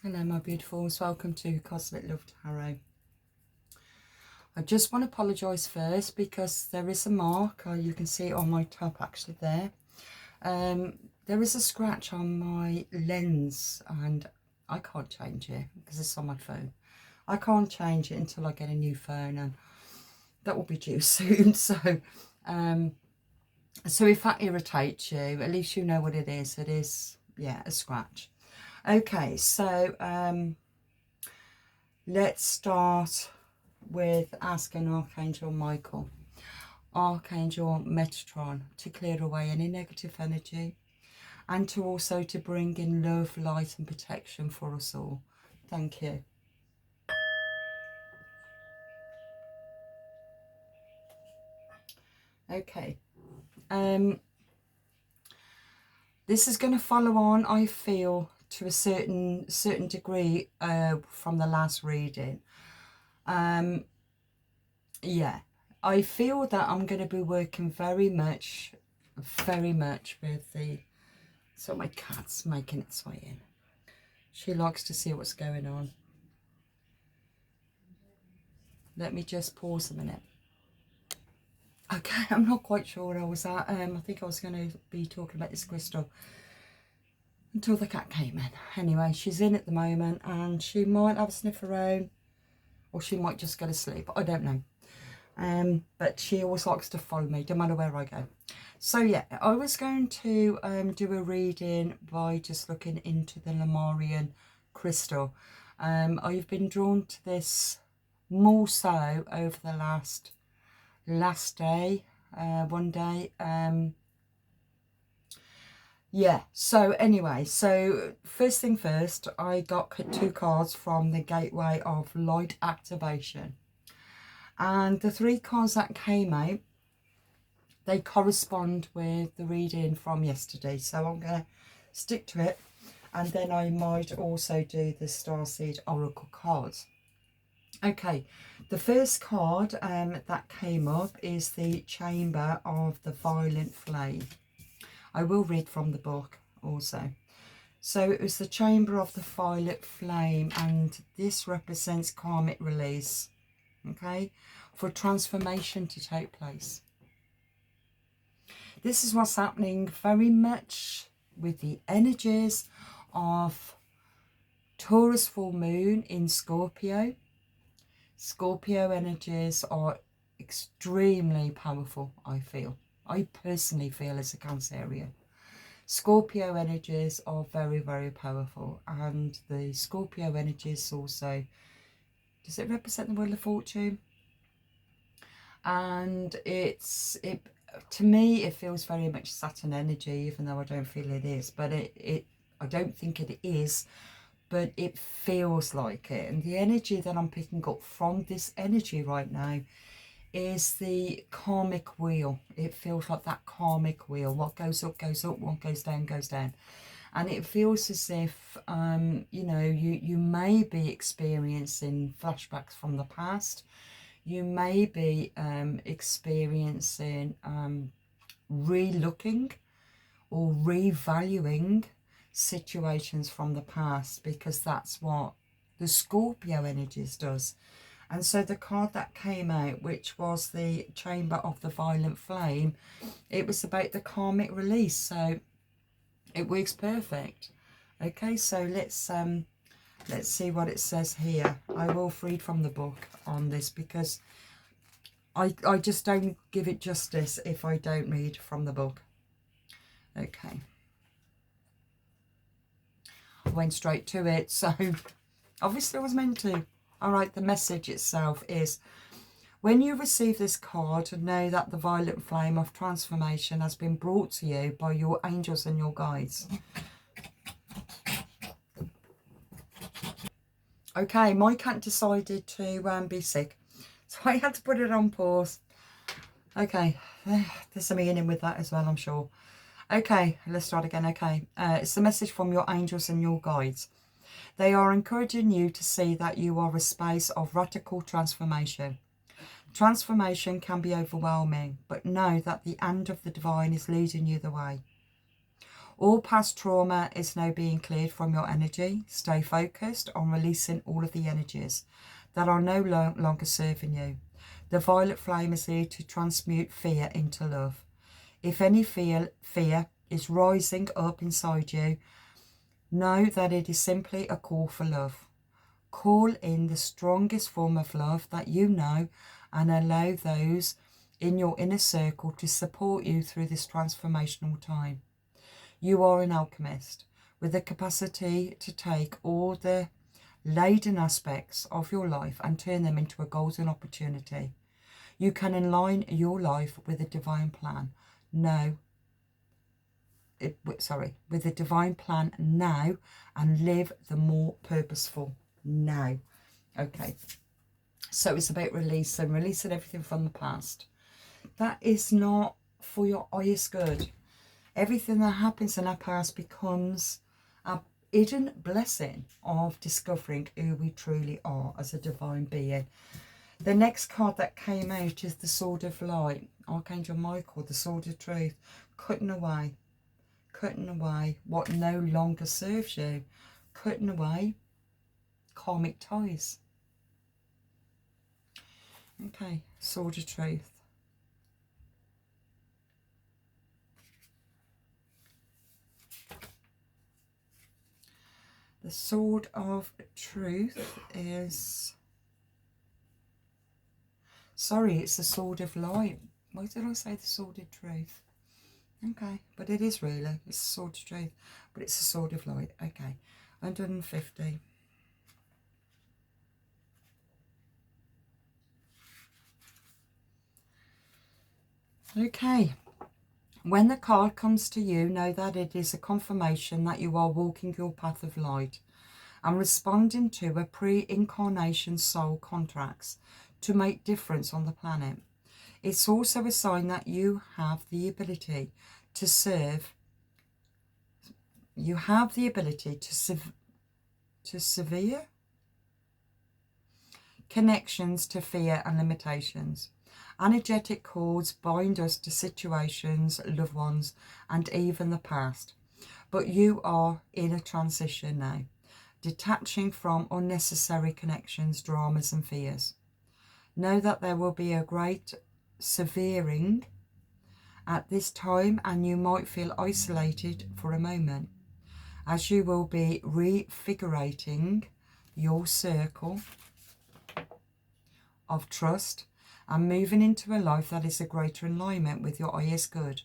Hello my beautifuls, welcome to Cosmic Love Tarot. I just want to apologise first because there is a mark, you can see it on my top actually there. There is a scratch on my lens and I can't change it because it's on my phone. I can't change it until I get a new phone and that will be due soon. So if that irritates you, at least you know what it is. It is, yeah, a scratch. Okay, so let's start with asking Archangel Michael, Archangel Metatron, to clear away any negative energy and to also to bring in love, light and protection for us all. Thank you. Okay. This is going to follow on, I feel, to a certain degree from the last reading. Yeah, I feel that I'm going to be working very much with the... So my cat's making its way in. She likes to see what's going on. Let me just pause a minute. Okay, I'm not quite sure where I was at. I think I was going to be talking about this crystal until the cat came in. Anyway, she's in at the moment and she might have a sniff around or she might just go to sleep. I don't know. But she always likes to follow me no matter where I go. So yeah, I was going to do a reading by just looking into the Lemurian crystal. I've been drawn to this more so over the last day, one day. Yeah, so anyway, so first thing first, I got 2 cards from the Gateway of Light Activation. And the 3 cards that came out, they correspond with the reading from yesterday. So I'm going to stick to it. And then I might also do the Starseed Oracle cards. Okay, the first card that came up is the Chamber of the Violent Flame. I will read from the book also. So it was the Chamber of the Violet Flame, and this represents karmic release, okay, for transformation to take place. This is what's happening very much with the energies of Taurus full moon in Scorpio. Scorpio energies are extremely powerful, I feel. I personally feel as a Cancerian. Scorpio energies are very, very powerful. And the Scorpio energies also, does it represent the Wheel of Fortune? And to me, it feels very much Saturn energy, even though I don't feel it is. But I don't think it is, but it feels like it. And the energy that I'm picking up from this energy right now is the karmic wheel. It feels like that karmic wheel. What goes up, what goes down, goes down. And it feels as if, you know, you may be experiencing flashbacks from the past. You may be experiencing re-looking or revaluing situations from the past, because that's what the Scorpio energies does. And so the card that came out, which was the Chamber of the Violent Flame, it was about the karmic release. So it works perfect. Okay, so let's see what it says here. I will read from the book on this because I just don't give it justice if I don't read from the book. Okay. I went straight to it, so obviously I was meant to. All right, the message itself is, when you receive this card, know that the violent flame of transformation has been brought to you by your angels and your guides. Okay, my cat decided to be sick, so I had to put it on pause. Okay, there's some meaning with that as well, I'm sure. Okay, let's start again. Okay, it's the message from your angels and your guides. They are encouraging you to see that you are a space of radical transformation. Transformation can be overwhelming, but know that the hand of the divine is leading you the way. All past trauma is now being cleared from your energy. Stay focused on releasing all of the energies that are no longer serving you. The violet flame is here to transmute fear into love. If any fear is rising up inside you, know that it is simply a call for love. Call in the strongest form of love that you know and allow those in your inner circle to support you through this transformational time. You are an alchemist with the capacity to take all the laden aspects of your life and turn them into a golden opportunity. You can align your life with a divine plan with the divine plan now and live the more purposeful now. Okay, so it's about releasing everything from the past. That is not for your highest good. Everything that happens in our past becomes a hidden blessing of discovering who we truly are as a divine being. The next card that came out is the Sword of Light. Archangel Michael, the Sword of Truth. Cutting away what no longer serves you. Cutting away karmic ties. Okay, Sword of Truth. The Sword of Truth is... Sorry, it's the Sword of Light. Why did I say the Sword of Truth? Okay, but it is really. It's the Sword of Truth, but it's the Sword of Light. Okay, 150. Okay. When the card comes to you, know that it is a confirmation that you are walking your path of light and responding to a pre-incarnation soul contracts to make difference on the planet. It's also a sign that you have the ability to serve. You have the ability to severe connections to fear and limitations. Energetic cords bind us to situations, loved ones, and even the past. But you are in a transition now, detaching from unnecessary connections, dramas, and fears. Know that there will be a great severing at this time, and you might feel isolated for a moment, as you will be refigurating your circle of trust and moving into a life that is a greater alignment with your highest good.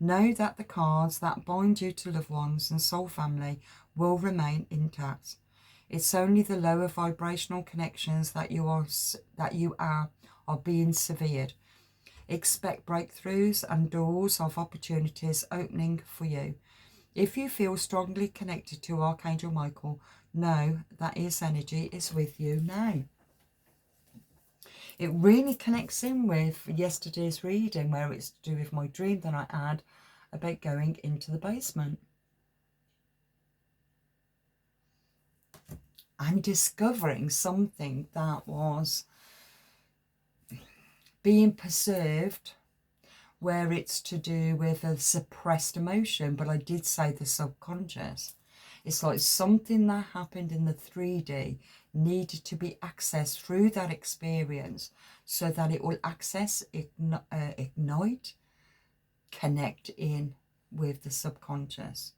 Know that the cards that bind you to loved ones and soul family will remain intact. It's only the lower vibrational connections that you are being severed. Expect breakthroughs and doors of opportunities opening for you. If you feel strongly connected to Archangel Michael, know that his energy is with you now. It really connects in with yesterday's reading, where it's to do with my dream that I had about going into the basement and discovering something that was being preserved, where it's to do with a suppressed emotion. But I did say the subconscious. It's like something that happened in the 3D needed to be accessed through that experience so that it will access, ignite, connect in with the subconscious.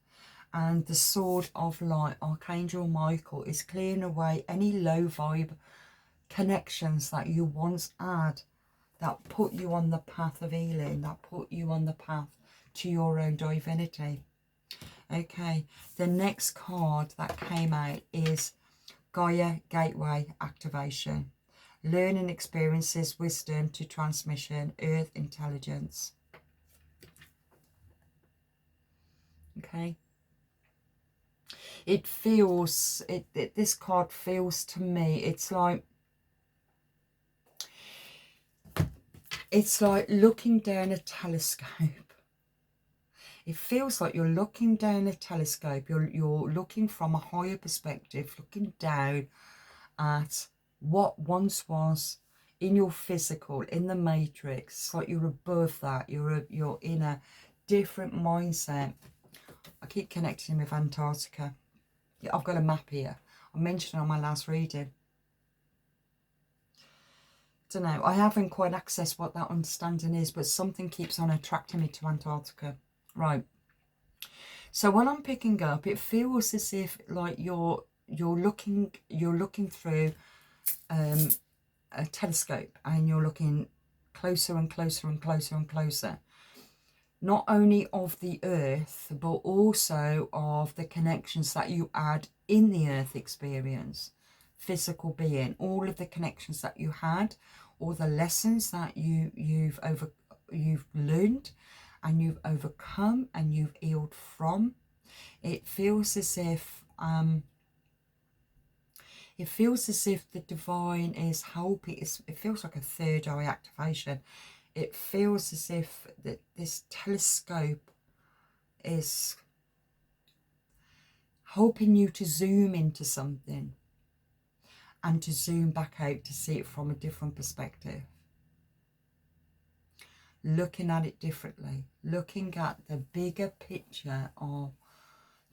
And the Sword of Light, Archangel Michael, is clearing away any low vibe connections that you once had that put you on the path of healing, that put you on the path to your own divinity. Okay, the next card that came out is Gaia Gateway Activation. Learning experiences, wisdom to transmission, earth intelligence. Okay. It feels, this card feels to me, it's like looking down a telescope. It feels like you're looking down a telescope. You're looking from a higher perspective, looking down at what once was in your physical, in the matrix. It's like you're above that. You're in a different mindset. I keep connecting with Antarctica. Yeah, I've got a map here. I mentioned on my last reading. Don't know. I haven't quite accessed what that understanding is, but something keeps on attracting me to Antarctica. Right. So when I'm picking up, it feels as if like you're looking through a telescope, and you're looking closer and closer and closer and closer, not only of the earth but also of the connections that you add in the earth experience, physical being, all of the connections that you had, all the lessons that you've learned and you've overcome and you've healed from. It feels as if the divine is helping. It feels like a third eye activation. It feels as if that this telescope is helping you to zoom into something and to zoom back out to see it from a different perspective. Looking at it differently. Looking at the bigger picture of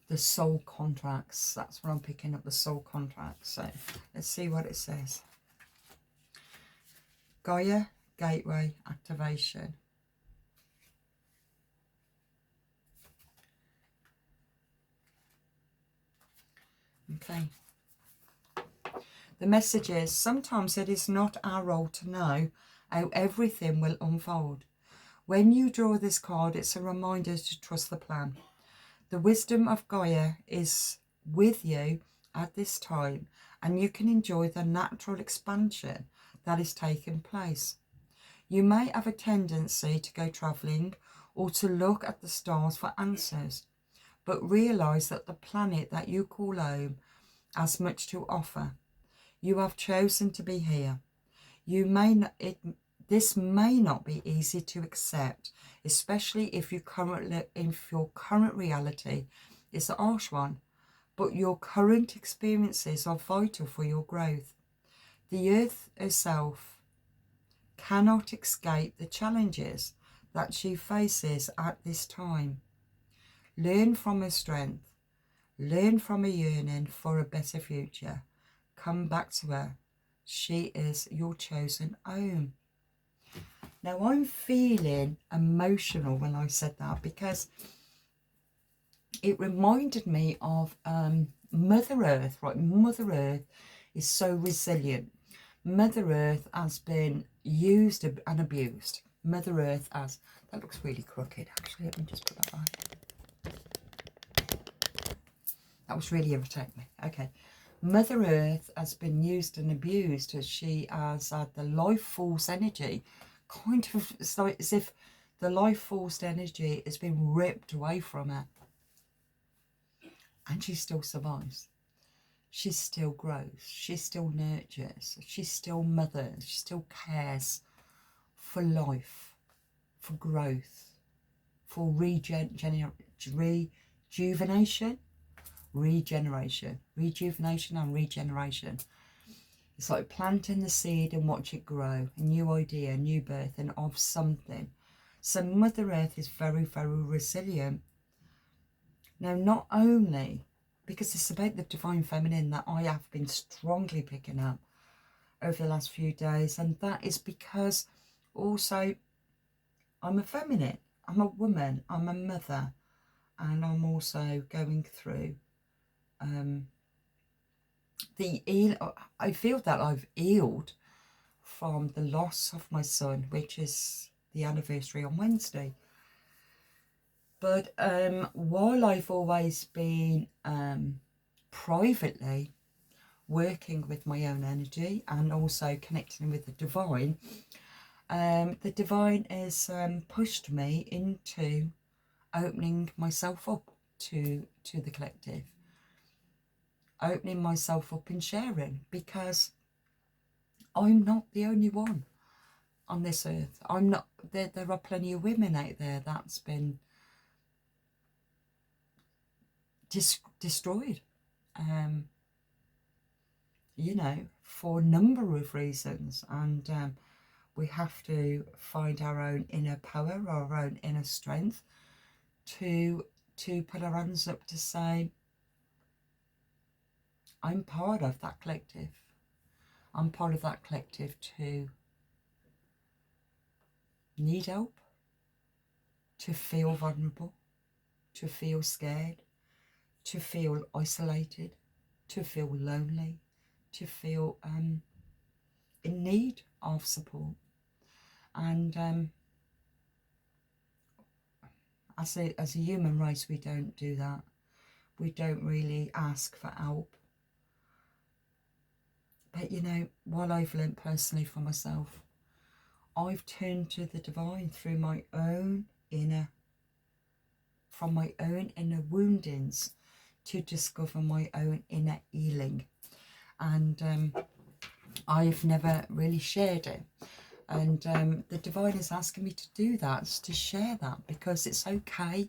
the soul contracts. That's what I'm picking up, the soul contracts. So let's see what it says. Gaia Gateway Activation. Okay. The message is, sometimes it is not our role to know how everything will unfold. When you draw this card, it's a reminder to trust the plan. The wisdom of Gaia is with you at this time, and you can enjoy the natural expansion that is taking place. You may have a tendency to go travelling or to look at the stars for answers, but realise that the planet that you call home has much to offer. You have chosen to be here. This may not be easy to accept, especially if your current reality is a harsh one, but your current experiences are vital for your growth. The earth herself cannot escape the challenges that she faces at this time. Learn from her strength. Learn from her yearning for a better future. Come back to her. She is your chosen home. Now, I'm feeling emotional when I said that, because it reminded me of Mother Earth, right? Mother Earth is so resilient. Mother Earth has been used and abused. Mother Earth has... That looks really crooked, actually. Let me just put that right. That was really irritating me. Okay. Mother Earth has been used and abused, as she has had the life force energy. Kind of, it's like as if the life force energy has been ripped away from her. And she still survives. She still grows. She still nurtures. She still mothers. She still cares for life, for growth, for rejuvenation, and regeneration. It's like planting the seed and watch it grow, a new idea, a new birth, and of something. So Mother Earth is very, very resilient. Now, not only, because it's about the divine feminine that I have been strongly picking up over the last few days, and that is because also I'm a feminine, I'm a woman, I'm a mother, and I'm also going through I feel that I've healed from the loss of my son, which is the anniversary on Wednesday. But while I've always been privately working with my own energy and also connecting with the divine has pushed me into opening myself up to the collective, opening myself up and sharing, because I'm not the only one on this earth. I'm not. There are plenty of women out there that's been destroyed, you know, for a number of reasons, and we have to find our own inner power, our own inner strength to to put our hands up to say, I'm part of that collective. I'm part of that collective to need help, to feel vulnerable, to feel scared, to feel isolated, to feel lonely, to feel in need of support. And as a human race, we don't do that. We don't really ask for help. But you know, what I've learned personally for myself, I've turned to the divine through my own inner, from my own inner woundings, to discover my own inner healing. And I've never really shared it. And the divine is asking me to do that, to share that, because it's okay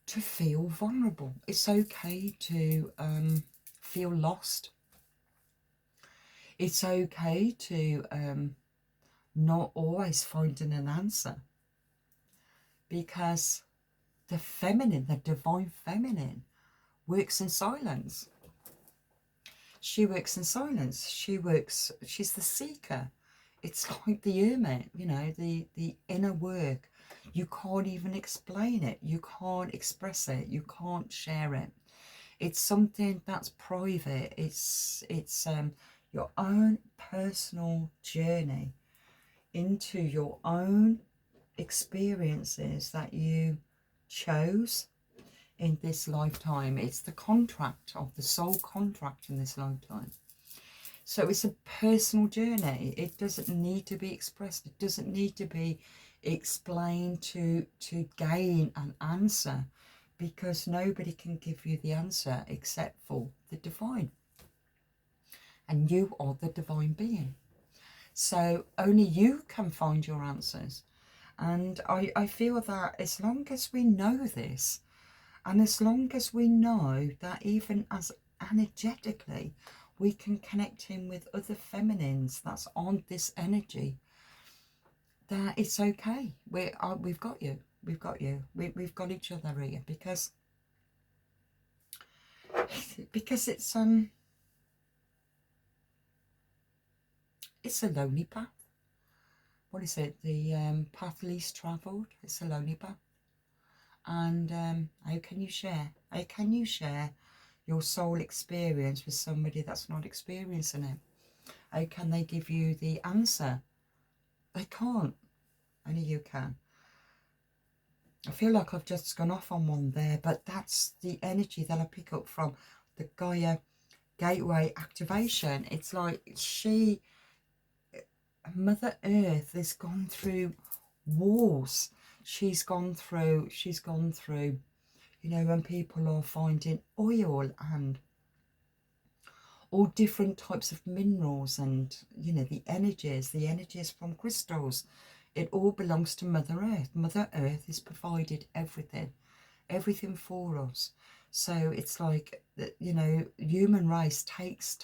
to feel vulnerable. It's okay to feel lost. It's okay to not always finding an answer, because the feminine, the divine feminine, works in silence. She works in silence. She's the seeker. It's like the hermit, you know, the inner work. You can't even explain it. You can't express it. You can't share it. It's something that's private. It's your own personal journey into your own experiences that you chose in this lifetime. It's the contract of the soul contract in this lifetime. So it's a personal journey. It doesn't need to be expressed. It doesn't need to be explained to gain an answer, because nobody can give you the answer except for the divine. And you are the divine being. So only you can find your answers. And I feel that as long as we know this, and as long as we know that even as energetically we can connect in with other feminines that's on this energy, that it's okay. We've got you. We've got you. We've got each other here, because it's a lonely path. What is it? The path least travelled. It's a lonely path. And how can you share? How can you share your soul experience with somebody that's not experiencing it? How can they give you the answer? They can't. Only you can. I feel like I've just gone off on one there, but that's the energy that I pick up from the Gaia Gateway activation. It's like Mother Earth has gone through wars. She's gone through, you know, when people are finding oil and all different types of minerals, and, you know, the energies from crystals. It all belongs to Mother Earth. Mother Earth has provided everything for us. So it's like, you know, human race takes.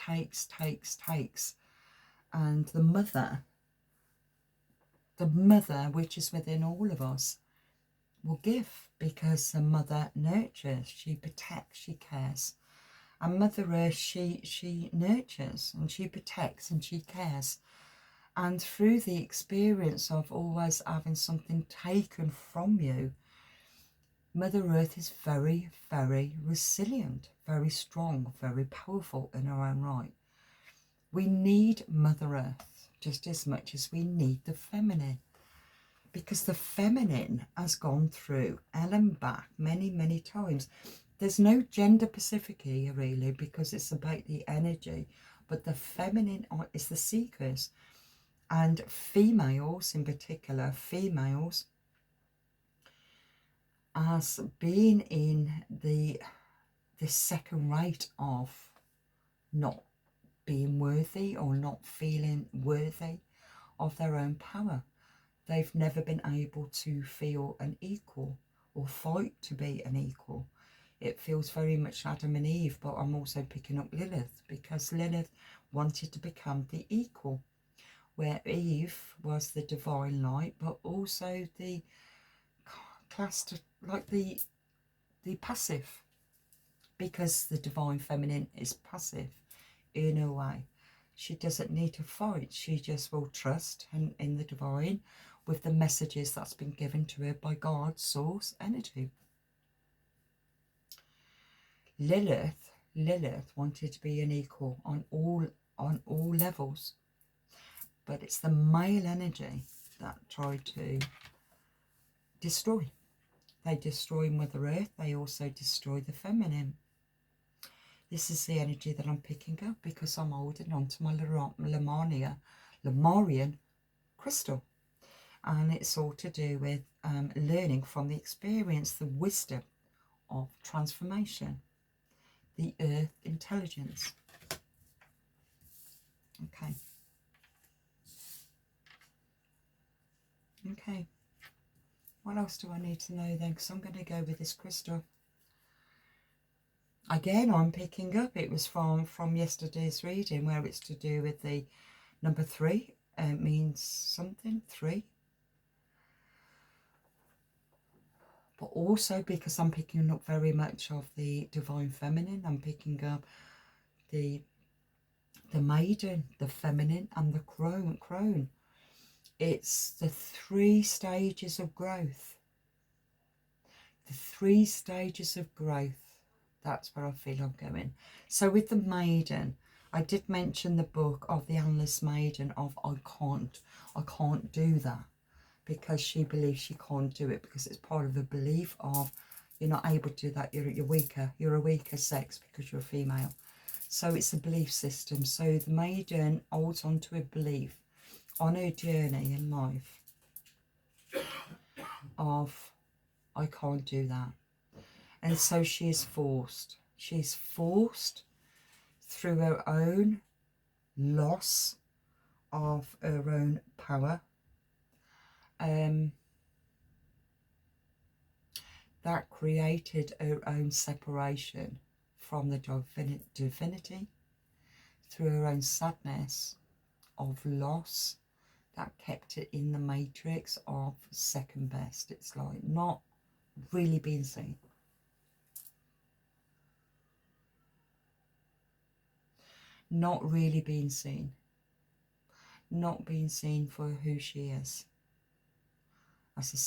And the mother, which is within all of us, will give, because the mother nurtures, she protects, she cares. And Mother Earth, she nurtures and she protects and she cares. And through the experience of always having something taken from you, Mother Earth is very, very resilient, very strong, very powerful in her own right. We need Mother Earth just as much as we need the feminine, because the feminine has gone through hell and back many, many times. There's no gender specific here really, because it's about the energy, but the feminine is the seekers. And females in particular, females as being in the second rate of not being worthy or not feeling worthy of their own power. They've never been able to feel an equal or fight to be an equal. It feels very much Adam and Eve, but I'm also picking up Lilith, because Lilith wanted to become the equal, where Eve was the divine light, but also the classed like the the passive, because the divine feminine is passive in a way. She doesn't need to fight. She just will trust in the divine with the messages that's been given to her by God's source energy. Lilith wanted to be an equal on all levels, but it's the male energy that tried to destroy. They destroy Mother Earth. They also destroy the feminine. This is the energy that I'm picking up because I'm holding on to my Lemurian crystal. And it's all to do with learning from the experience, the wisdom of transformation, the earth intelligence. Okay. Okay. What else do I need to know then? Because I'm going to go with this crystal. Again, I'm picking up, it was from yesterday's reading, where it's to do with the number 3. It means something, 3. But also because I'm picking up very much of the divine feminine. I'm picking up the maiden, the feminine, and the crone. It's the 3 stages of growth. The 3 stages of growth. That's where I feel I'm going. So with the maiden, I did mention the book of the Endless Maiden of I can't do that, because she believes she can't do it, because it's part of the belief of you're not able to do that, you're weaker, you're a weaker sex because you're a female. So it's a belief system. So the maiden holds on to a belief on her journey in life of I can't do that. And so she is forced. She's forced through her own loss of her own power. That created her own separation from the divinity through her own sadness of loss that kept it in the matrix of second best. It's like not really being seen. Not really being seen. Not being seen for who she is. As a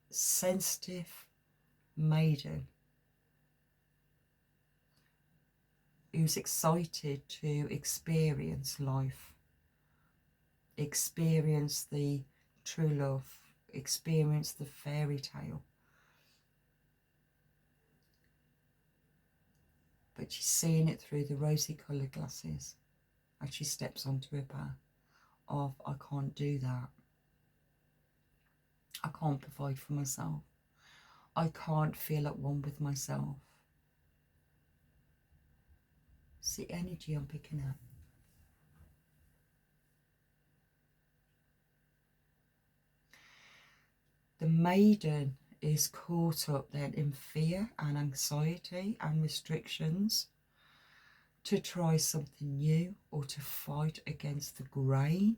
sensitive maiden who's excited to experience life, experience the true love, experience the fairy tale. But she's seeing it through the rosy coloured glasses as she steps onto her path of I can't do that. I can't provide for myself. I can't feel at one with myself. It's the energy I'm picking up. The maiden is caught up then in fear and anxiety and restrictions to try something new or to fight against the grain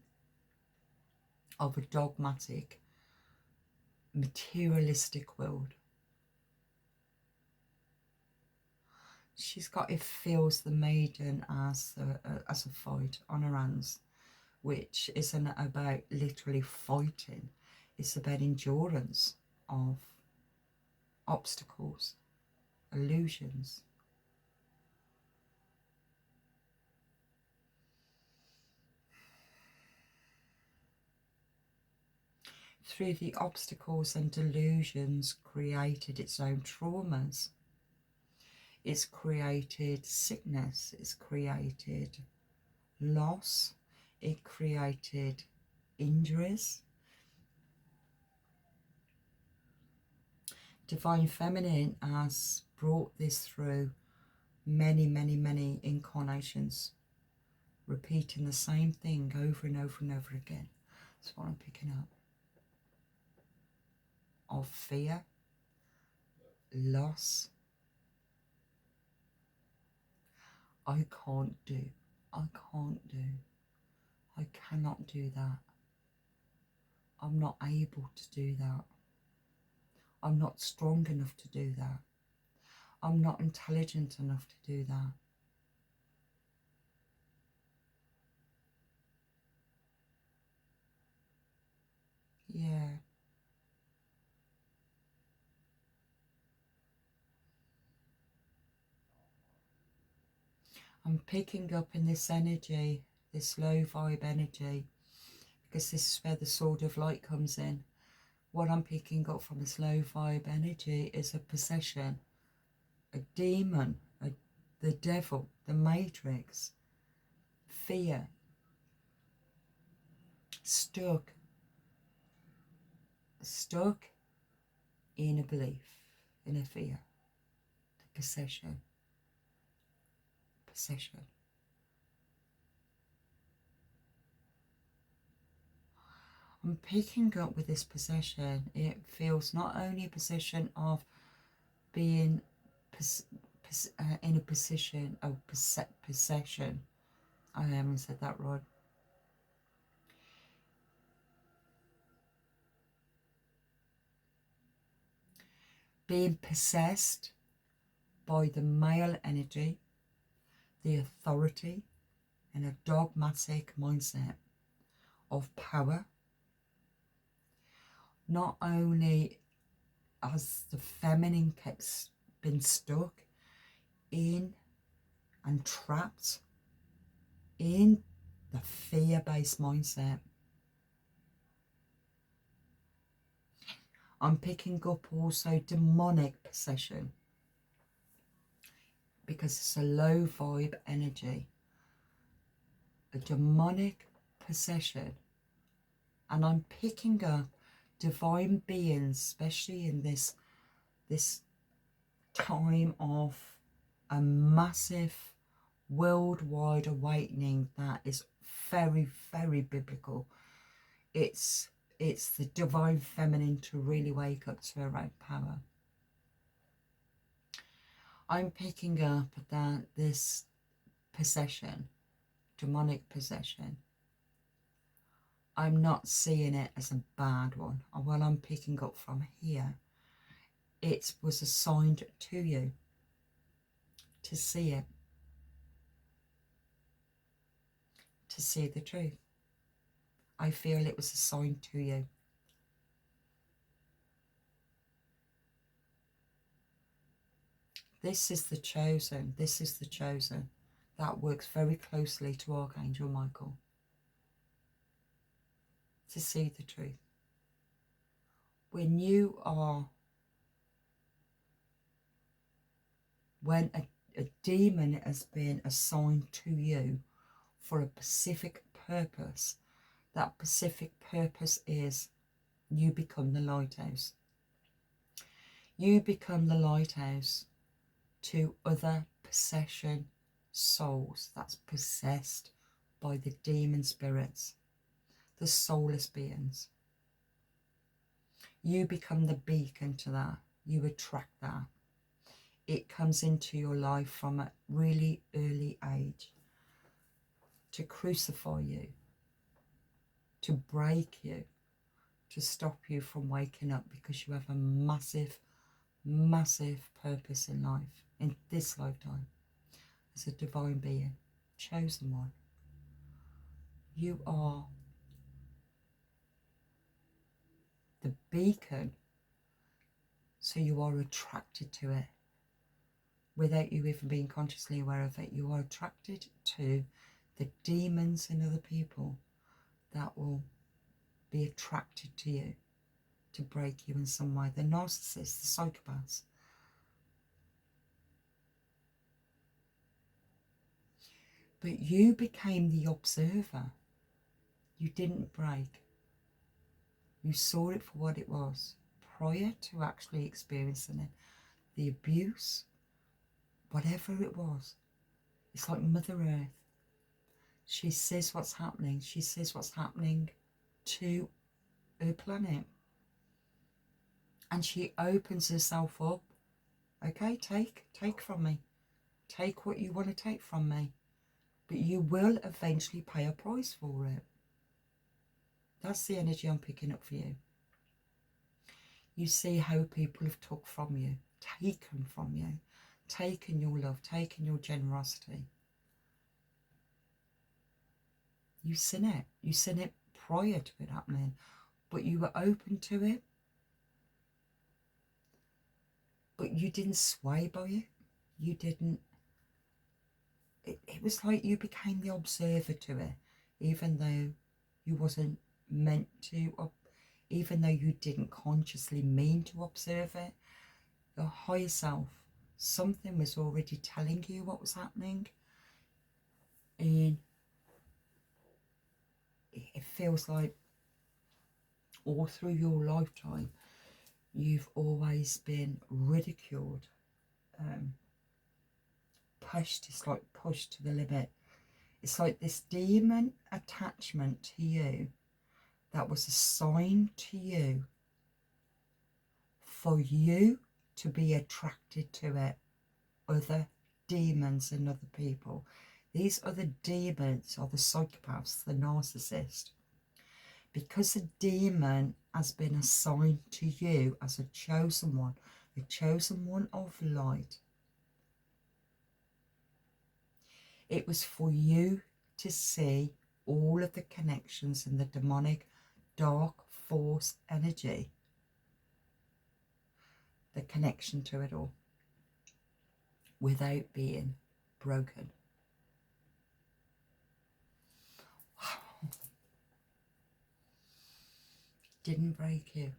of a dogmatic, materialistic world. She's got, it feels the maiden as a fight on her hands, which isn't about literally fighting. It's about endurance of obstacles, illusions. Through the obstacles and delusions created its own traumas. It's created sickness, it's created loss, it created injuries. Divine Feminine has brought this through many, many, many incarnations, repeating the same thing over and over and over again. That's what I'm picking up. Of fear, loss. I can't do. I can't do. I cannot do that. I'm not able to do that. I'm not strong enough to do that. I'm not intelligent enough to do that. Yeah. I'm picking up in this energy, this low vibe energy, because this is where the sword of light comes in. What I'm picking up from this low vibe energy is a possession, a demon, the devil, the matrix, fear, stuck in a belief, in a fear, the possession. I'm picking up with this possession. It feels not only a possession of being in a position of possession. I haven't said that right. Being possessed by the male energy, the authority, and a dogmatic mindset of power. Not only has the feminine been stuck in and trapped in the fear-based mindset. I'm picking up also demonic possession, because it's a low vibe energy, a demonic possession. And I'm picking up divine beings, especially in this time of a massive worldwide awakening that is very, very biblical. It's the divine feminine to really wake up to her own power. I'm picking up that this possession, demonic possession, I'm not seeing it as a bad one. What I'm picking up from here, it was assigned to you to see it, to see the truth. I feel it was assigned to you. This is the chosen. This is the chosen. That works very closely to Archangel Michael. To see the truth. When a demon has been assigned to you for a specific purpose, that specific purpose is you become the lighthouse. You become the lighthouse to other possession souls that's possessed by the demon spirits, the soulless beings. You become the beacon to that. You attract that. It comes into your life from a really early age to crucify you, to break you, to stop you from waking up, because you have a massive, massive purpose in life, in this lifetime, as a divine being, chosen one. You are the beacon, so you are attracted to it. Without you even being consciously aware of it, you are attracted to the demons in other people that will be attracted to you, to break you in some way. The narcissists, the psychopaths. But you became the observer. You didn't break. You saw it for what it was prior to actually experiencing it. The abuse, whatever it was. It's like Mother Earth. She says what's happening. She says what's happening to her planet. And she opens herself up. Okay, take from me. Take what you want to take from me. But you will eventually pay a price for it. That's the energy I'm picking up for you. You see how people have took from you, taken from you, taken your love, taken your generosity. You seen it. You seen it prior to it happening, but you were open to it. But you didn't sway by it. You didn't. It was like you became the observer to it, even though you wasn't meant to, even though you didn't consciously mean to observe it. Your higher self, something was already telling you what was happening. And it feels like all through your lifetime, you've always been ridiculed, pushed. It's like pushed to the limit. It's like this demon attachment to you that was assigned to you for you to be attracted to it, other demons and other people. These other demons are the psychopaths, the narcissist. Because a demon has been assigned to you as a chosen one of light, it was for you to see all of the connections in the demonic dark force energy, the connection to it all, without being broken. Wow. Didn't break you.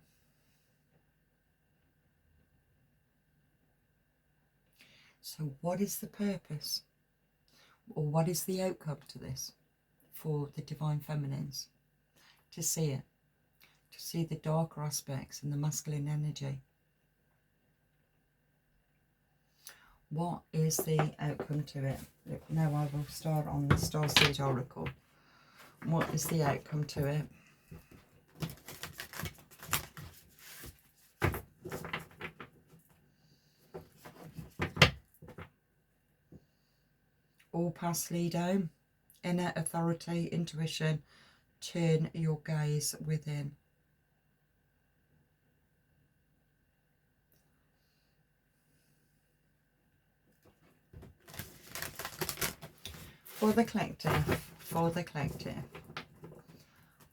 So what is the purpose? Or what is the outcome to this for the divine feminines? To see it, to see the darker aspects and the masculine energy. What is the outcome to it? Now I will start on the Starseed Oracle. What is the outcome to it? All paths lead home. Inner authority, intuition. Turn your gaze within. For the collective,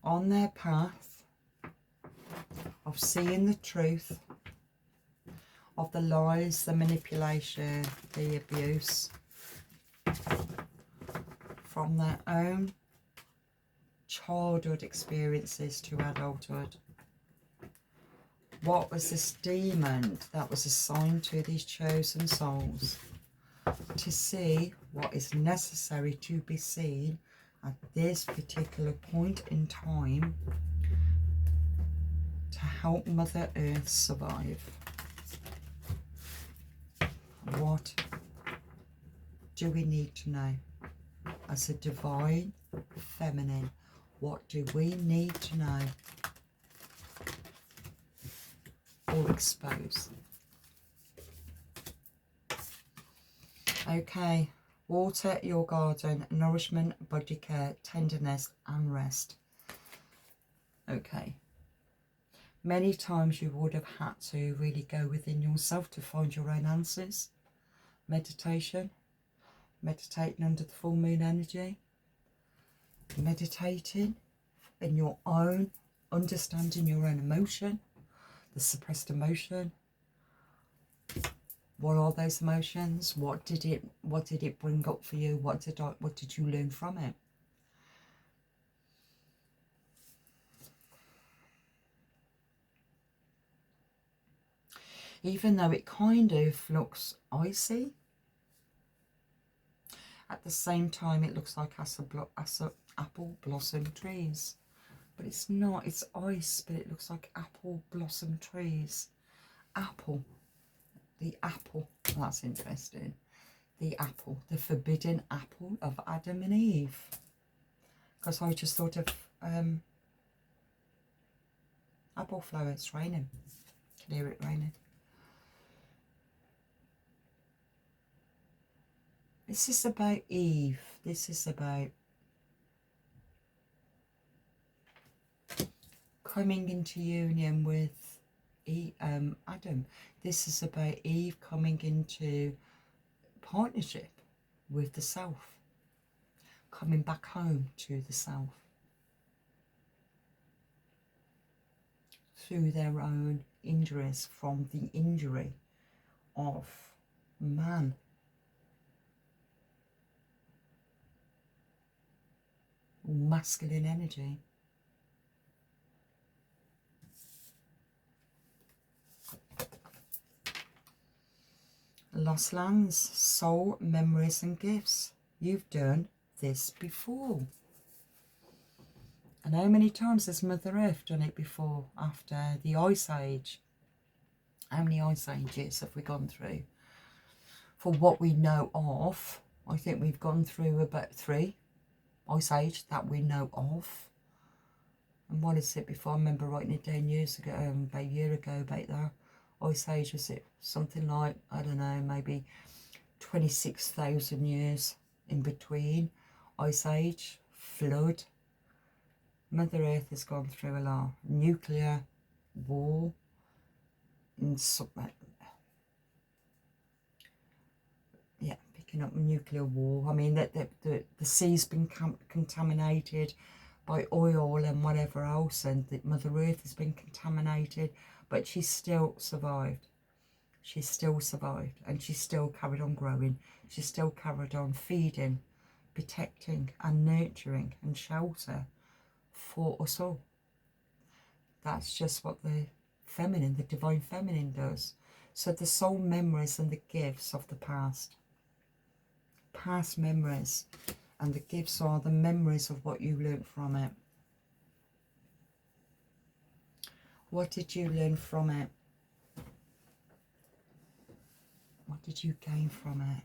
on their path of seeing the truth, of the lies, the manipulation, the abuse, from their own childhood experiences to adulthood. What was this demon that was assigned to these chosen souls to see what is necessary to be seen at this particular point in time to help Mother Earth survive? What do we need to know as a divine feminine? What do we need to know or expose? Okay, water your garden, nourishment, body care, tenderness and rest. Okay. Many times you would have had to really go within yourself to find your own answers. Meditation, meditating under the full moon energy, meditating in your own, understanding your own emotion, the suppressed emotion. What are those emotions? What did it bring up for you? What did you learn from it? Even though it kind of looks icy, at the same time it looks like apple blossom trees. But it's not, it's ice, but it looks like apple blossom trees. Apple. The apple, that's interesting. The apple, the forbidden apple of Adam and Eve. Because I just thought of apple flower. It's raining. Can hear it raining. This is about Eve. This is about coming into union with Adam. This is about Eve coming into partnership with the self, coming back home to the self through their own injuries from the injury of man. Masculine energy. Lost lands, soul, memories and gifts. You've done this before. And how many times has Mother Earth done it before after the Ice Age? How many Ice Ages have we gone through? For what we know of, I think we've gone through about 3 Ice Age that we know of. And what is it before? I remember writing it down years ago, about a year ago, about that. Ice Age, was it something like, I don't know, maybe 26,000 years in between Ice Age, flood. Mother Earth has gone through a lot. Nuclear war, and picking up nuclear war. I mean, the sea's been contaminated by oil and whatever else, and the Mother Earth has been contaminated, but she still survived. She still survived, and she still carried on growing. She still carried on feeding, protecting and nurturing and shelter for us all. That's just what the feminine, the divine feminine does. So the soul memories and the gifts of the past memories, and the gifts are the memories of what you learned from it. What did you learn from it? What did you gain from it?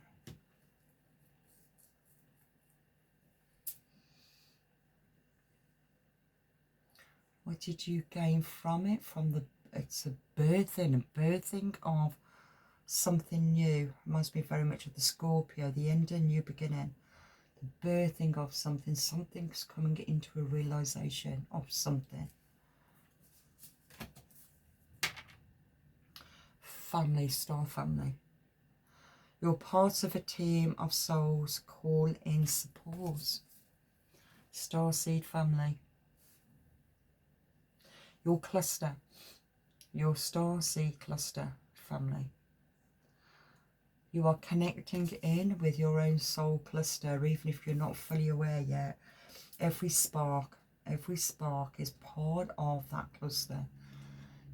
What did you gain from it? It's a birthing of something new. Reminds me very much of the Scorpio, the end and new beginning. The birthing of something. Something's coming into a realization of something. Family, star family. You're part of a team of souls. Call in support. Starseed family. Your cluster. Your starseed cluster family. You are connecting in with your own soul cluster, even if you're not fully aware yet. Every spark is part of that cluster.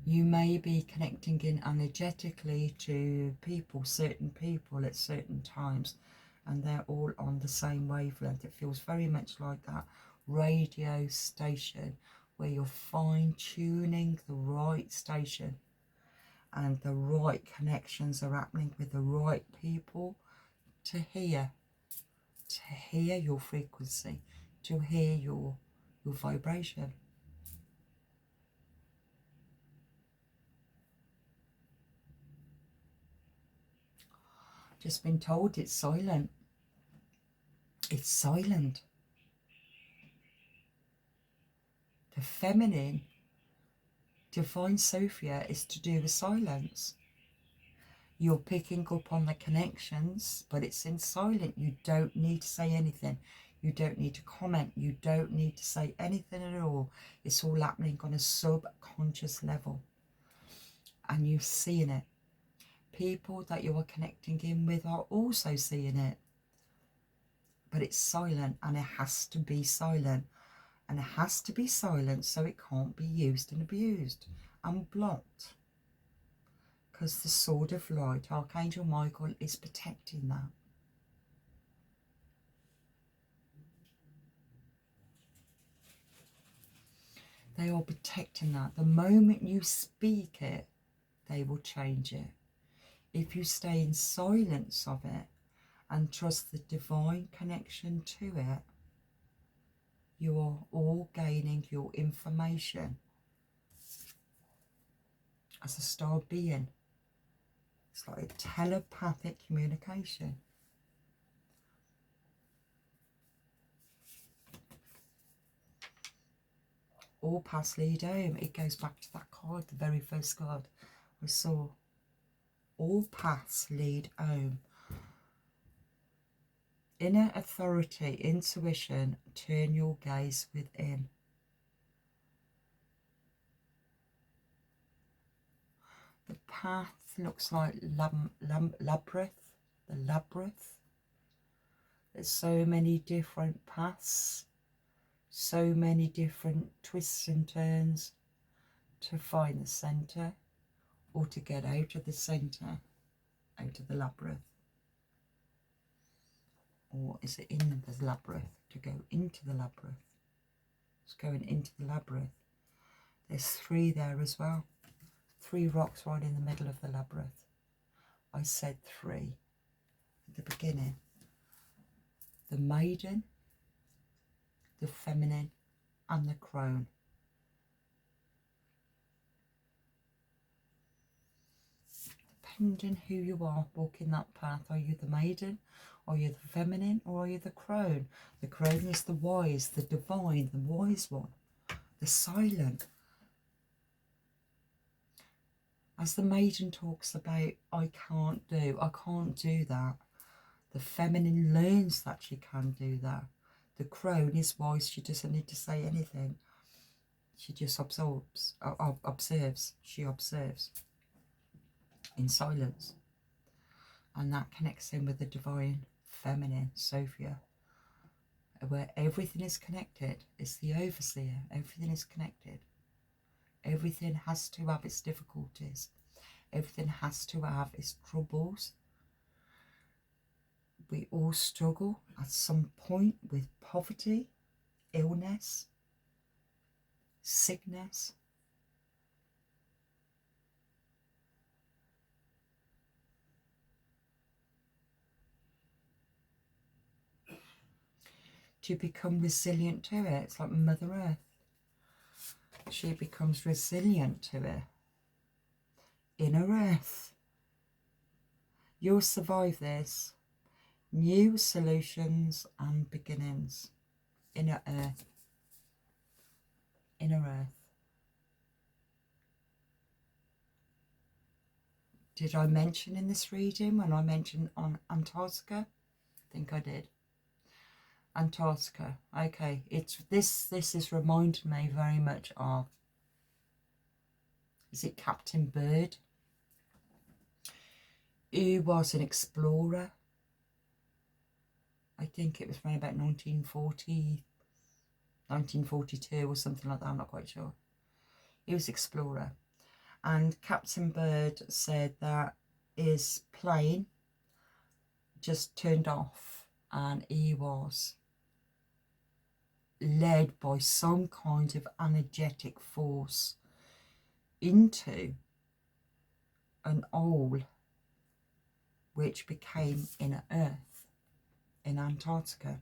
You may be connecting in energetically to people, certain people at certain times, and they're all on the same wavelength. It feels very much like that radio station where you're fine-tuning the right station, and the right connections are happening with the right people to hear your frequency, to hear your vibration. Just been told it's silent. It's silent. The feminine, divine Sophia, is to do with silence. You're picking up on the connections, but it's in silent. You don't need to say anything. You don't need to comment. You don't need to say anything at all. It's all happening on a subconscious level. And you're seeing it. People that you are connecting in with are also seeing it. But it's silent, and it has to be silent. And it has to be silent so it can't be used and abused and blocked. Because the Sword of Light, Archangel Michael, is protecting that. They are protecting that. The moment you speak it, they will change it. If you stay in silence of it and trust the divine connection to it, you are all gaining your information as a star being. It's like a telepathic communication. All paths lead home. It goes back to that card, the very first card I saw. All paths lead home. Inner authority, intuition, turn your gaze within. The path looks like labyrinth. The labyrinth. There's so many different paths, so many different twists and turns to find the centre, or to get out of the centre, out of the labyrinth. Or is it in the labyrinth? To go into the labyrinth. It's going into the labyrinth. There's 3 there as well. 3 rocks right in the middle of the labyrinth. I said 3 at the beginning. The maiden, the feminine, and the crone. Depending who you are walking that path, are you the maiden, are you the feminine, or are you the crone? The crone is the wise, the divine, the wise one, the silent. As the maiden talks about, I can't do that. The feminine learns that she can do that. The crone is wise, she doesn't need to say anything. She just observes, she observes in silence. And that connects in with the divine feminine, Sophia, where everything is connected. It's the overseer, everything is connected. Everything has to have its difficulties. Everything has to have its troubles. We all struggle at some point with poverty, illness, sickness. To become resilient to it, it's like Mother Earth. She becomes resilient to it. Inner Earth. You'll survive this. New solutions and beginnings. Inner Earth. Inner Earth. Did I mention in this reading when I mentioned on Antarctica? I think I did. Antarctica. Okay, it's this is reminding me very much of, is it Captain Bird? Who was an explorer. I think it was around about 1940, 1942 or something like that, I'm not quite sure. He was an explorer. And Captain Bird said that his plane just turned off and he was led by some kind of energetic force into an hole which became Inner Earth in Antarctica.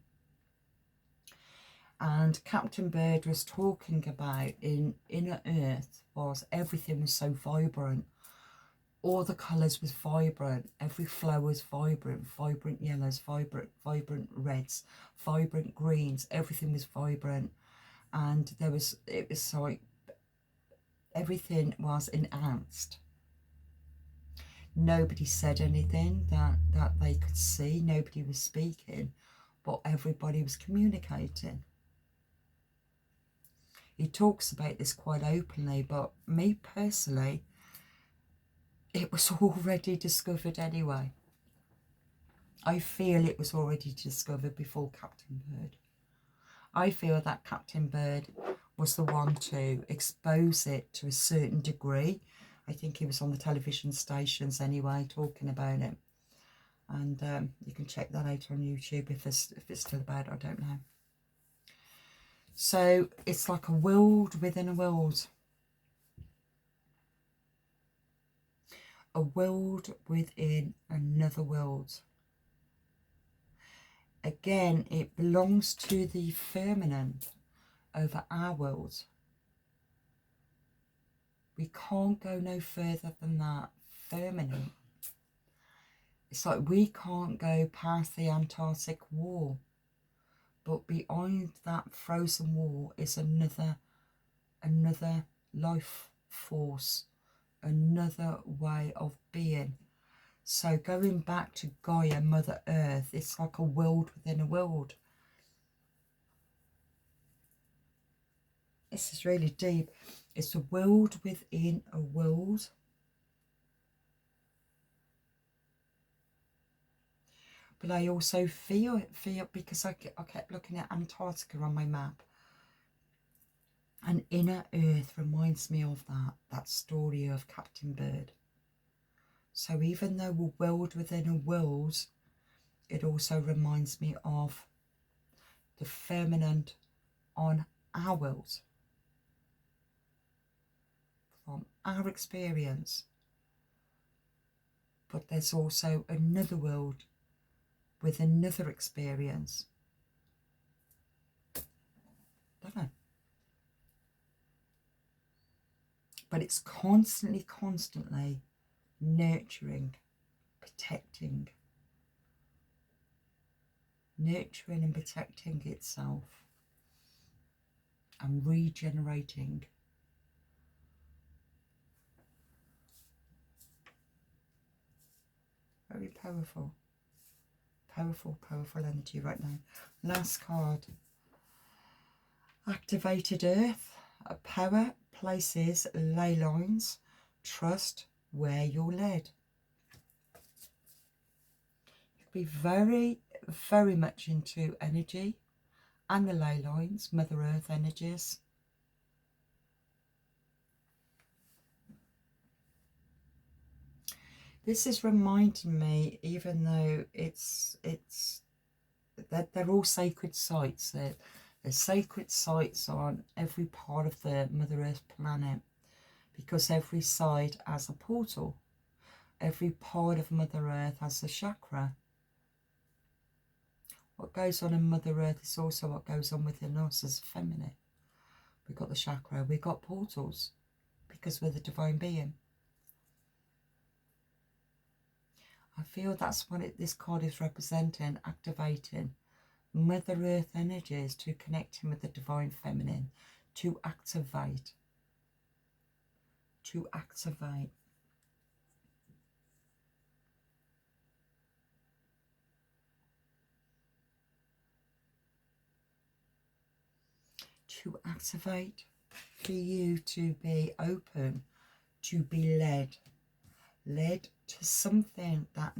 And Captain Bird was talking about in Inner Earth was everything was so vibrant. All the colours was vibrant. Every flower was vibrant. Vibrant yellows, vibrant reds, vibrant greens. Everything was vibrant. And it was like everything was enhanced. Nobody said anything that they could see. Nobody was speaking, but everybody was communicating. He talks about this quite openly, but me personally, it was already discovered anyway. I feel it was already discovered before Captain Bird. I feel that Captain Bird was the one to expose it to a certain degree. I think he was on the television stations anyway, talking about it. And you can check that out on YouTube if it's still about, I don't know. So it's like a world within a world. A world within another world. Again, it belongs to the firmament over our world. We can't go no further than that firmament. It's like we can't go past the Antarctic wall. But behind that frozen wall is another another life force, another way of being. So going back to Gaia, Mother Earth, it's like a world within a world. This is really deep. It's a world within a world. But I also feel because I kept looking at Antarctica on my map. And Inner Earth reminds me of that story of Captain Bird. So even though we're world within a world, it also reminds me of the feminine on our world. From our experience. But there's also another world with another experience. Don't know. But it's constantly nurturing, protecting. Nurturing and protecting itself. And regenerating. Very powerful. Powerful energy right now. Last card. Activated Earth. A power, places, ley lines. Trust where you're led. You could be very much into energy and the ley lines, Mother Earth energies. This is reminding me, even though they're all sacred sites. They're sacred sites on every part of the Mother Earth planet, because every site has a portal. Every part of Mother Earth has a chakra. What goes on in Mother Earth is also what goes on within us as feminine. We've got the chakra, we've got portals, because we're the divine being. I feel that's what this card is representing, activating Mother Earth energies to connecting with the divine feminine, to activate. To activate. To activate, for you to be open, to be led to something that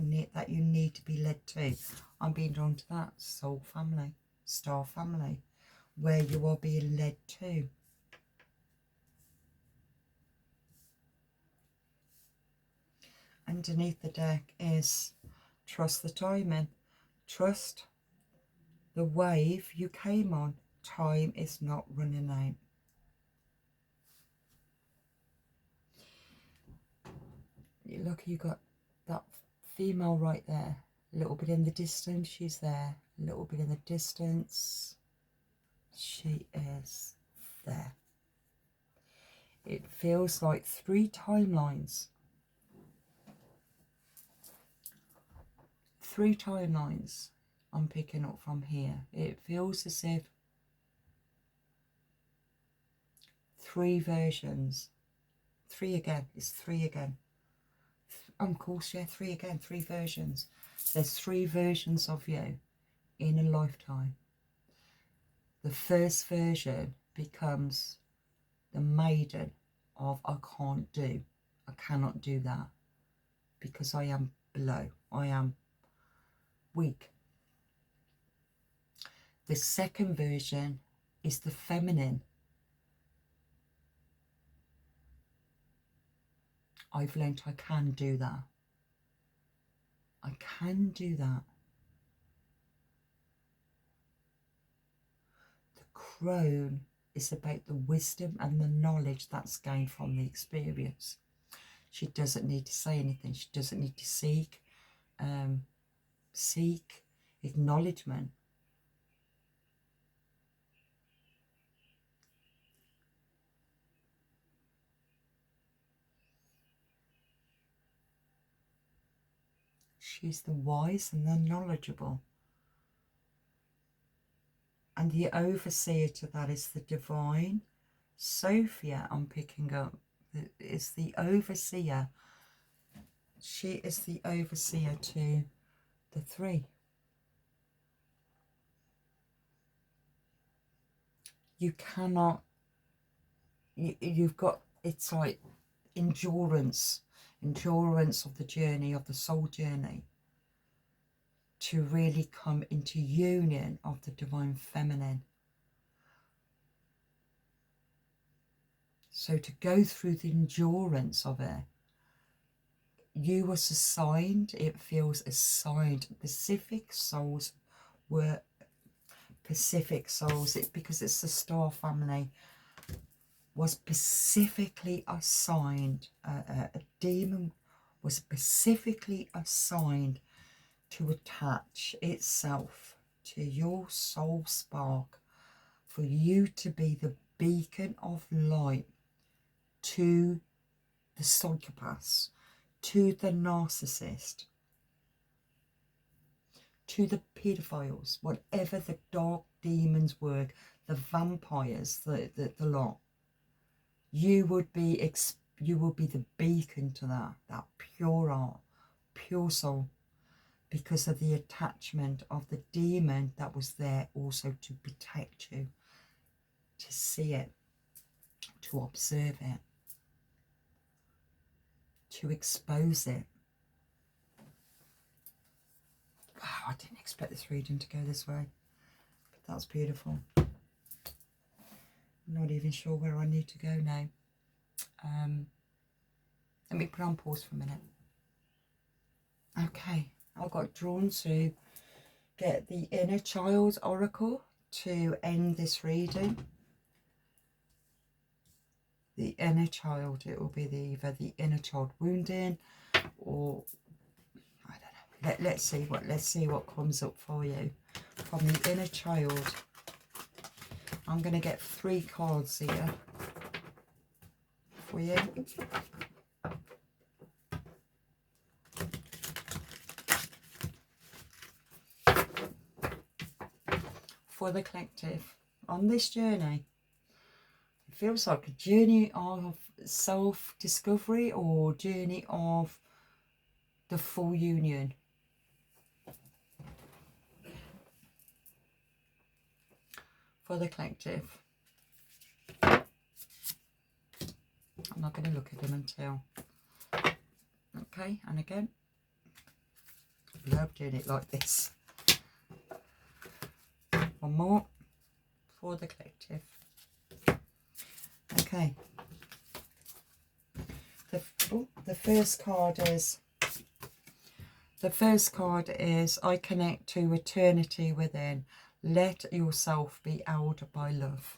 you need to be led to. I'm being drawn to that soul family, star family, where you are being led to. Underneath the deck is trust the timing, trust the wave you came on. Time is not running out. Look, you got that female right there, a little bit in the distance. She's there, a little bit in the distance. She is there. It feels like 3 timelines. 3 timelines I'm picking up from here. It feels as if 3 versions. 3 again. It's 3 again. Of course, yeah, 3 again. 3 versions. There's 3 versions of you in a lifetime. The first version becomes the maiden of I can't do. I cannot do that because I am below. I am weak. The second version is the feminine. I've learnt I can do that. I can do that. The crone is about the wisdom and the knowledge that's gained from the experience. She doesn't need to say anything. She doesn't need to seek acknowledgement. She's the wise and the knowledgeable. And the overseer to that is the divine, Sophia, I'm picking up, is the overseer. She is the overseer to the 3. You cannot, you've got, it's like endurance of the journey, of the soul journey, to really come into union of the divine feminine. So to go through the endurance of it, you was assigned, it feels assigned, Pacific souls were Pacific souls, because it's the star family, was specifically assigned, a demon was specifically assigned to attach itself to your soul spark, for you to be the beacon of light to the psychopaths, to the narcissist, to the pedophiles, whatever the dark demons were, the vampires, the lot. You would be the beacon to that pure art, pure soul, because of the attachment of the demon that was there also to protect you, to see it, to observe it, to expose it. Wow, I didn't expect this reading to go this way, but that's beautiful. I'm not even sure where I need to go now. Let me put on pause for a minute. Okay, I got drawn to get the inner child oracle to end this reading. The inner child, it will be either the inner child wounding, or I don't know. Let's see what comes up for you from the inner child. I'm going to get 3 cards here for you. For the collective on this journey. It feels like a journey of self-discovery, or journey of the full union. For the collective. I'm not going to look at them until. Okay, and again. I love doing it like this. One more for the collective. Okay. The first card is I connect to eternity within. Let yourself be held by love.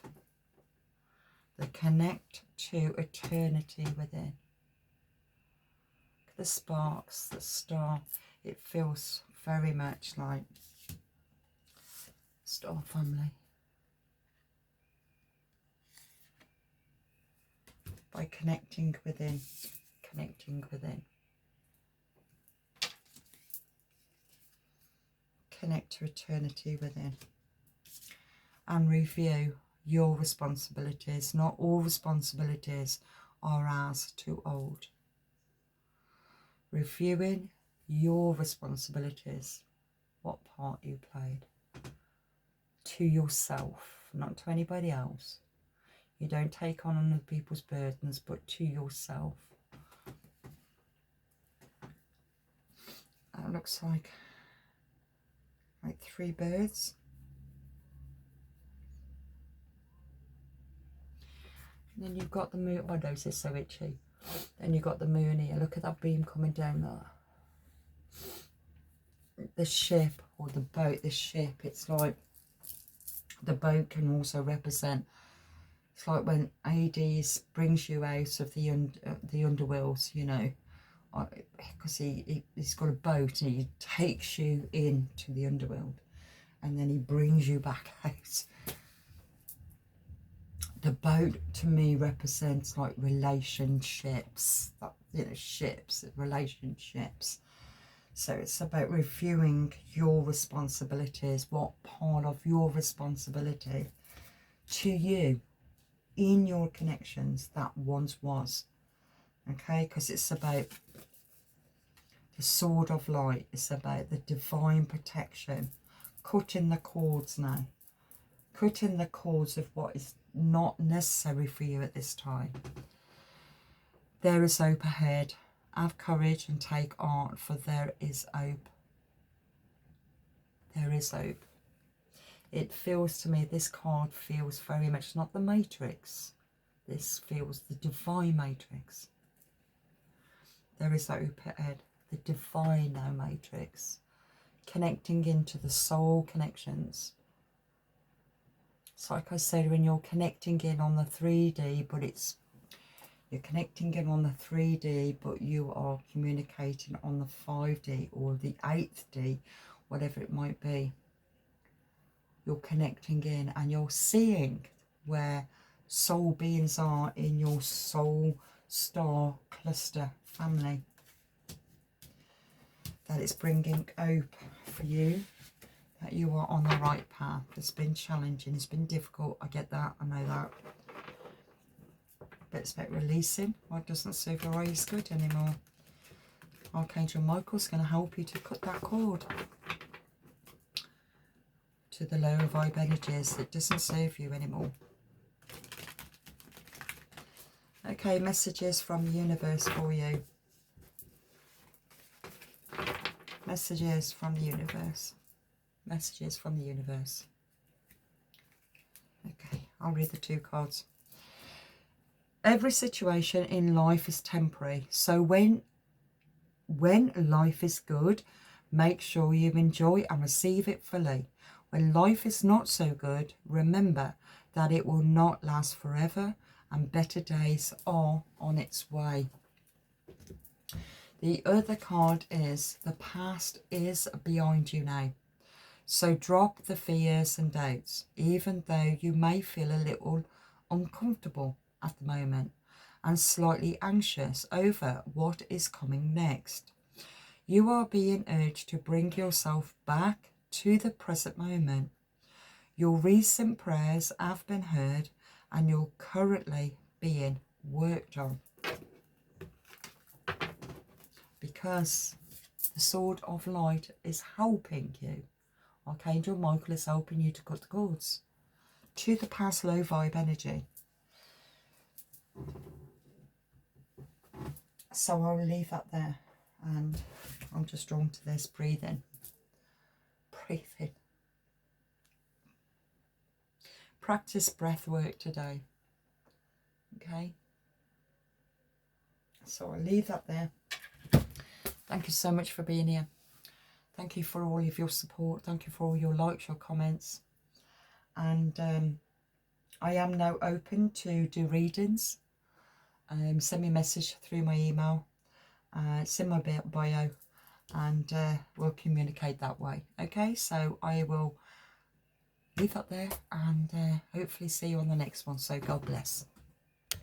The connect to eternity within. The sparks, the star. It feels very much like star family. By connecting within. Connecting within. Connect to eternity within. And review your responsibilities. Not all responsibilities are ours to hold. Reviewing your responsibilities. What part you played. To yourself, not to anybody else. You don't take on other people's burdens, but to yourself. That looks like 3 birds. And then you've got the moon. Oh, no, this is so itchy. Then you've got the moon here. Look at that beam coming down there. The ship, or the boat, the ship, it's like the boat can also represent, it's like when Hades brings you out of the underworld, you know, because he's got a boat and he takes you into the underworld and then he brings you back out. The boat to me represents like relationships, you know, ships, relationships. So it's about reviewing your responsibilities, what part of your responsibility to you in your connections that once was. Okay, because it's about the sword of light. It's about the divine protection. Cutting the cords now. Cutting the cords of what is not necessary for you at this time. There is hope ahead. Have courage and take heart, for there is hope. There is hope. It feels to me, this card feels very much not the Matrix. This feels the divine Matrix. There is hope ahead. The divine now Matrix. Connecting into the soul connections. It's like I said, when you're connecting in on the 3D, but you're connecting in on the 3D, but you are communicating on the 5D or the 8th D, whatever it might be. You're connecting in and you're seeing where soul beings are in your soul star cluster family. That it's bringing hope for you, that you are on the right path. It's been challenging, it's been difficult, I get that, I know that. But it's about releasing what doesn't serve your highest good anymore. Archangel Michael's going to help you to cut that cord to the lower vibe energies that doesn't serve you anymore. Okay, messages from the universe for you. Messages from the universe. Messages from the universe. Okay, I'll read the 2 cards. Every situation in life is temporary. So when life is good, make sure you enjoy and receive it fully. When life is not so good, remember that it will not last forever and better days are on its way. The other card is the past is behind you now. So drop the fears and doubts, even though you may feel a little uncomfortable at the moment and slightly anxious over what is coming next. You are being urged to bring yourself back to the present moment. Your recent prayers have been heard and you're currently being worked on. Because the sword of light is helping you. Archangel Michael is helping you to cut the cords to the past low vibe energy. So I'll leave that there, and I'm just drawn to this. Breathing. Breathing. Practice breath work today. Okay. So I'll leave that there. Thank you so much for being here. Thank you for all of your support. Thank you for all your likes, your comments. And I am now open to do readings. Send me a message through my email. It's in my bio. And we'll communicate that way. Okay, so I will leave that there and hopefully see you on the next one. So God bless.